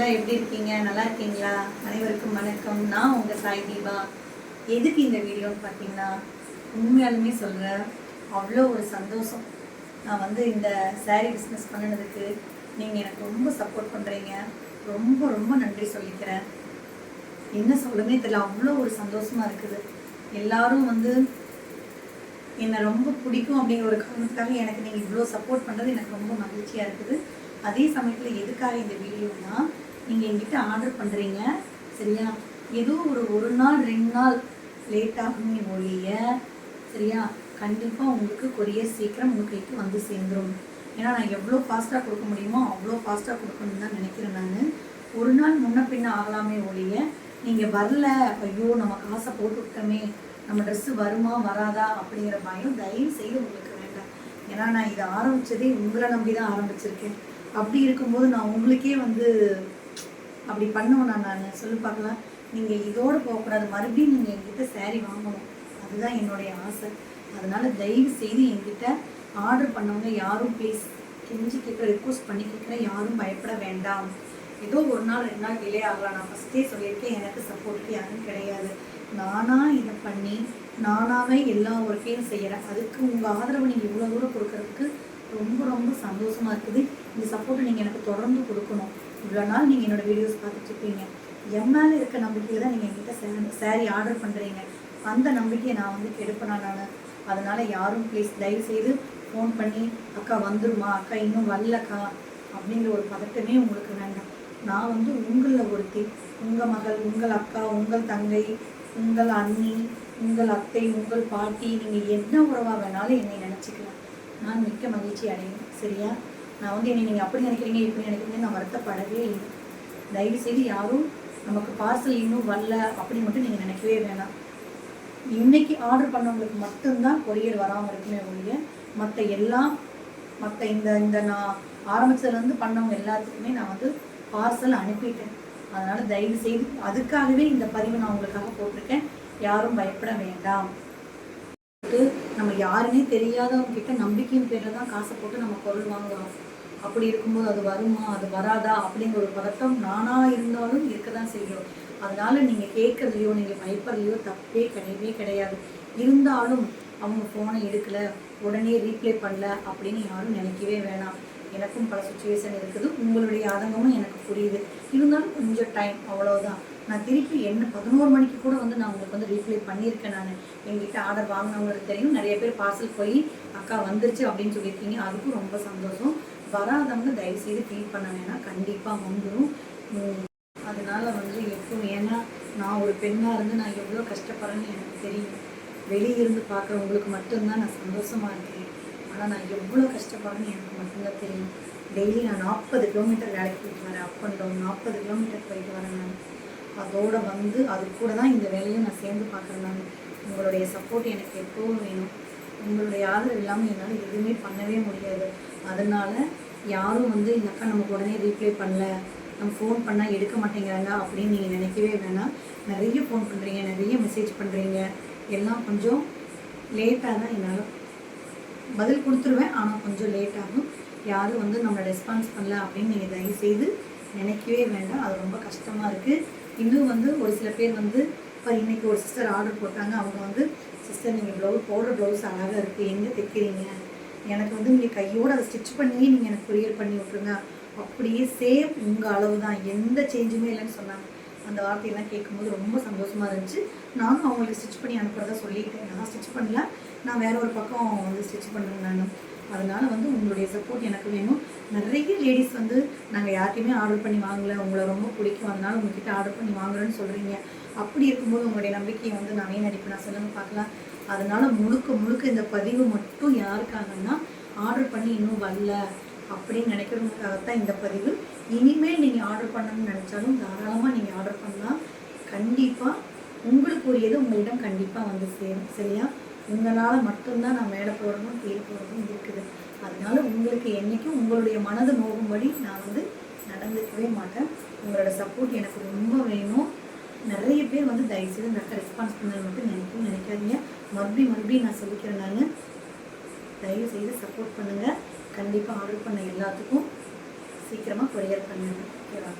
எல்லாம் எப்படி இருக்கீங்க? நல்லா இருக்கீங்களா? அனைவருக்கும் வணக்கம். நான் உங்கள் சாய் தீபா. எதுக்கு இந்த வீடியோன்னு பார்த்தீங்கன்னா, உண்மையாலுமே சொல்கிறேன், அவ்வளோ ஒரு சந்தோஷம். நான் வந்து இந்த சாரீ பிஸ்னஸ் பண்ணினதுக்கு நீங்கள் எனக்கு ரொம்ப சப்போர்ட் பண்ணுறீங்க. ரொம்ப ரொம்ப நன்றி சொல்லிக்கிறேன். என்ன சொல்லவே தெரியல, அவ்வளோ ஒரு சந்தோஷமாக இருக்குது. எல்லாரும் வந்து என்னை ரொம்ப பிடிக்கும் அப்படிங்கிற ஒரு காரணத்துக்காக எனக்கு நீங்கள் இவ்வளோ சப்போர்ட் பண்ணுறது எனக்கு ரொம்ப மகிழ்ச்சியாக இருக்குது. அதே சமயத்தில் எதுக்காக இந்த வீடியோனா, நீங்கள் எங்கிட்ட ஆர்டர் பண்ணுறீங்க சரியா, ஏதோ ஒரு நாள் 2 நாள் லேட் ஆகுமே ஒழிய சரியா, கண்டிப்பாக உங்களுக்கு கொரியர் சீக்கிரம் உங்கள் கைக்கு வந்து சேர்ந்துடும். ஏன்னா நான் எவ்வளோ ஃபாஸ்ட்டாக கொடுக்க முடியுமோ அவ்வளோ ஃபாஸ்ட்டாக கொடுக்கணும்னு தான் நினைக்கிறேன். நான் ஒரு நாள் முன்ன பின்ன ஆகலாமே ஒழிய, நீங்கள் வரல, ஐயோ நம்ம காசை போட்டு விட்டோமே, நம்ம ட்ரெஸ்ஸு வருமா வராதா அப்படிங்கிற பயம் தயவு செய்து உங்களுக்கு வேண்டாம். ஏன்னா நான் இதை ஆரம்பித்ததே உங்களை நம்பி தான் ஆரம்பிச்சிருக்கேன். அப்படி இருக்கும்போது நான் உங்களுக்கே வந்து அப்படி பண்ணுவேன். நான் சொல்லி பார்க்கலாம், நீங்கள் இதோடு போகக்கூடாது, மறுபடியும் நீங்கள் என்கிட்ட சேரீ வாங்கணும், அதுதான் என்னுடைய ஆசை. அதனால் தயவு செய்து என்கிட்ட ஆர்டர் பண்ணவங்க யாரும் ப்ளீஸ் கெஞ்சி கேட்குற, ரிக்வஸ்ட் பண்ணி கேட்குற, யாரும் பயப்பட வேண்டாம். ஏதோ ஒரு நாள் 2 நாள் டிலே ஆகலாம். நான் ஃபஸ்ட்டே சொல்லியிருக்கேன், எனக்கு சப்போர்ட்டுக்கு யாரும் கிடையாது. நானாக இதை பண்ணி நானாகவே எல்லா ஒர்க்கையும் செய்கிறேன். அதுக்கு உங்கள் ஆதரவு நீங்கள் இவ்வளோ தூரம் கொடுக்கறதுக்கு ரொம்ப ரொம்ப சந்தோஷமாக இருக்குது. இந்த சப்போர்ட்டை நீங்கள் எனக்கு தொடர்ந்து கொடுக்கணும். இவ்வளோ நாள் நீங்கள் என்னோடய வீடியோஸ் பார்த்துட்ருப்பீங்க. என் மேலே இருக்க நம்பிக்கையில் தான் நீங்கள் என்கிட்ட சாரீ ஆர்டர் பண்ணுறீங்க. அந்த நம்பிக்கையை நான் வந்து கெடுப்பேனா நான்? அதனால் யாரும் ப்ளீஸ் தயவுசெய்து ஃபோன் பண்ணி அக்கா வந்துருமா, அக்கா இன்னும் வரலக்கா அப்படிங்கிற ஒரு பதட்டமே உங்களுக்கு வேண்டாம். நான் வந்து உங்களில் ஒருத்தி, உங்கள் மகள், உங்கள் அக்கா, உங்கள் தங்கை, உங்கள் அண்ணி, உங்கள் அத்தை, உங்கள் பாட்டி, நீங்கள் என்ன உறவாக வேணாலும் என்னை நினச்சிக்கலாம். நான் மிக்க மகிழ்ச்சி அடையும் சரியா. நான் வந்து என்னை நீங்கள் அப்படி நினைக்கிறீங்க இப்படி நினைக்கிறீங்க நான் வருத்தப்படவே இல்லை. தயவுசெய்து யாரும் நமக்கு பார்சல் இன்னும் வரல அப்படி மட்டும் நீங்கள் நினைக்கவே வேணாம். இன்றைக்கி ஆர்டர் பண்ணவங்களுக்கு மட்டும்தான் கொரியர் வராமல் இருக்குமே ஒழிய, மற்ற இந்த நான் ஆரம்பித்ததுலேருந்து பண்ணவங்க எல்லாத்துக்குமே நான் வந்து பார்சல் அனுப்பிட்டேன். அதனால் தயவுசெய்து அதுக்காகவே இந்த பதிவை நான் உங்களுக்காக போட்டிருக்கேன். யாரும் பயப்பட வேண்டாம். நம்ம யாருன்னே தெரியாதவங்க கிட்ட நம்பிக்கையின் பேரில் தான் காசை போட்டு நம்ம பொருள் வாங்குகிறோம். அப்படி இருக்கும்போது அது வருமா அது வராதா அப்படிங்கிற ஒரு பதட்டம் நானாக இருந்தாலும் இருக்க தான் செய்யும். அதனால் நீங்கள் கேட்குறதுலையோ நீங்கள் பயப்படுறதையோ தப்பே கிடையவே கிடையாது. இருந்தாலும் அவங்க ஃபோனை எடுக்கலை, உடனே ரீப்ளே பண்ணல அப்படின்னு யாரும் நினைக்கவே வேணாம். எனக்கும் பல சுச்சுவேஷன் இருக்குது, உங்களுடைய ஆதங்கமும் எனக்கு புரியுது. இருந்தாலும் கொஞ்சம் டைம், அவ்வளோதான். நான் திருப்பி 11 மணிக்கு கூட வந்து நான் உங்களுக்கு வந்து ரீப்ளே பண்ணியிருக்கேன். நான் எங்கிட்ட ஆர்டர் வாங்கினவங்களுக்கு தெரியும். நிறைய பேர் பார்சல் போய் அக்கா வந்துருச்சு அப்படின்னு சொல்லியிருக்கீங்க, அதுக்கும் ரொம்ப சந்தோஷம். வராதவங்க தயவுசெய்து ஃபீல் பண்ண வேணாம், கண்டிப்பாக வந்துடும். அதனால் வந்து எப்பவும், ஏன்னா நான் ஒரு பெண்ணாக இருந்து நான் எவ்வளோ கஷ்டப்படுறேன்னு எனக்கு தெரியும். வெளியிருந்து பார்க்குறவங்களுக்கு மட்டும்தான் நான் சந்தோஷமாக இருக்கேன். ஆனால் நான் எவ்வளோ கஷ்டப்படுறேன்னு எனக்கு மட்டும்தான் தெரியும். டெய்லி நான் 40 கிலோமீட்டர் வேலைக்கு போயிட்டு வரேன், அப் அண்ட் டவுன் 40 கிலோமீட்டர் போயிட்டு வரேன். நான் அதோடு வந்து அது கூட தான் இந்த வேலையும் நான் சேர்ந்து பார்க்குறேன். நான் உங்களுடைய சப்போர்ட் எனக்கு எப்போவும் வேணும். உங்களுடைய ஆதரவு இல்லாமல் என்னால் எதுவுமே பண்ணவே முடியாது. அதனால் யாரும் வந்து இந்த அக்கா நமக்கு உடனே ரீப்ளே பண்ணல, நம்ம ஃபோன் பண்ணால் எடுக்க மாட்டேங்கிறாங்க அப்படின்னு நீங்கள் நினைக்கவே வேணாம். நிறைய ஃபோன் பண்ணுறீங்க, நிறைய மெசேஜ் பண்ணுறீங்க, எல்லாம் கொஞ்சம் லேட்டாக தான் என்னால் பதில் கொடுத்துருவேன். ஆனால் கொஞ்சம் லேட் ஆகும். யாரும் வந்து நம்மளை ரெஸ்பான்ஸ் பண்ணல அப்படின்னு நீங்கள் தயவுசெய்து நினைக்கவே வேண்டாம். அது ரொம்ப கஷ்டமாக இருக்குது. இன்னும் வந்து ஒரு சில பேர் வந்து இப்போ இன்றைக்கி ஒரு சிஸ்டர் ஆர்டர் போட்டாங்க. அவங்க வந்து சிஸ்டர் நீங்கள் போடுற ப்ளவுஸ் அழகாக இருக்குது, எங்கே தைக்கிறீங்க, எனக்கு வந்து நீங்கள் கையோடு அதை ஸ்டிச் பண்ணியே நீங்கள் எனக்கு கொரியர் பண்ணி விட்ருங்க, அப்படியே சேம் உங்கள் அளவு தான், எந்த சேஞ்சுமே இல்லைன்னு சொன்னாங்க. அந்த வார்த்தையெல்லாம் கேட்கும்போது ரொம்ப சந்தோஷமாக இருந்துச்சு. நானும் அவங்களுக்கு ஸ்டிச் பண்ணி அனுப்புகிறதா சொல்லிட்டேன். நான் ஸ்டிச் பண்ணல, நான் வேறு ஒரு பக்கம் வந்து ஸ்டிச் பண்ணுறேன் நான். அதனால் வந்து உங்களுடைய சப்போர்ட் எனக்கு வேணும். நிறைய லேடிஸ் வந்து நாங்கள் யார்ட்டையுமே ஆர்டர் பண்ணி வாங்கலை, உங்களை ரொம்ப பிடிக்கும், அதனால் உங்கள்கிட்ட ஆர்டர் பண்ணி வாங்குறேன்னு சொல்கிறீங்க. அப்படி இருக்கும்போது உங்களுடைய நம்பிக்கையை வந்து நான் நடிப்பேன், நான் சொல்லுங்கள் பார்க்கலாம். அதனால் முழுக்க இந்த பதிவு மட்டும் யாருக்காகன்னா, ஆர்டர் பண்ணி இன்னும் வரல அப்படின்னு நினைக்கிறவங்களுக்காகத்தான் இந்த பதிவு. இனிமேல் நீங்கள் ஆர்டர் பண்ணணும்னு நினச்சாலும் தாராளமாக நீங்கள் ஆர்டர் பண்ணலாம். கண்டிப்பாக உங்களுக்கு உரியது உங்களிடம் கண்டிப்பாக வந்து சேரும் சரியா. உங்களால் மட்டும்தான் நான் மேலே போகிறதும் கீழே போகிறதும் இருக்குது. அதனால உங்களுக்கு என்றைக்கும் உங்களுடைய மனது நோகும்படி நான் வந்து நடந்துக்கவே மாட்டேன். உங்களோட சப்போர்ட் எனக்கு ரொம்ப வேணும். நிறைய பேர் வந்து தயவுசெய்து இந்த ரெஸ்பான்ஸ் பண்ணது மட்டும் நினைக்காதீங்க. மறுபடியும் நான் சொல்லிக்கிறேன். நான் தயவுசெய்து சப்போர்ட் பண்ணுங்கள். கண்டிப்பாக ஆர்டர் பண்ண எல்லாத்துக்கும் சீக்கிரமாக கொரியர் பண்ணுங்கள். ஓகேவா?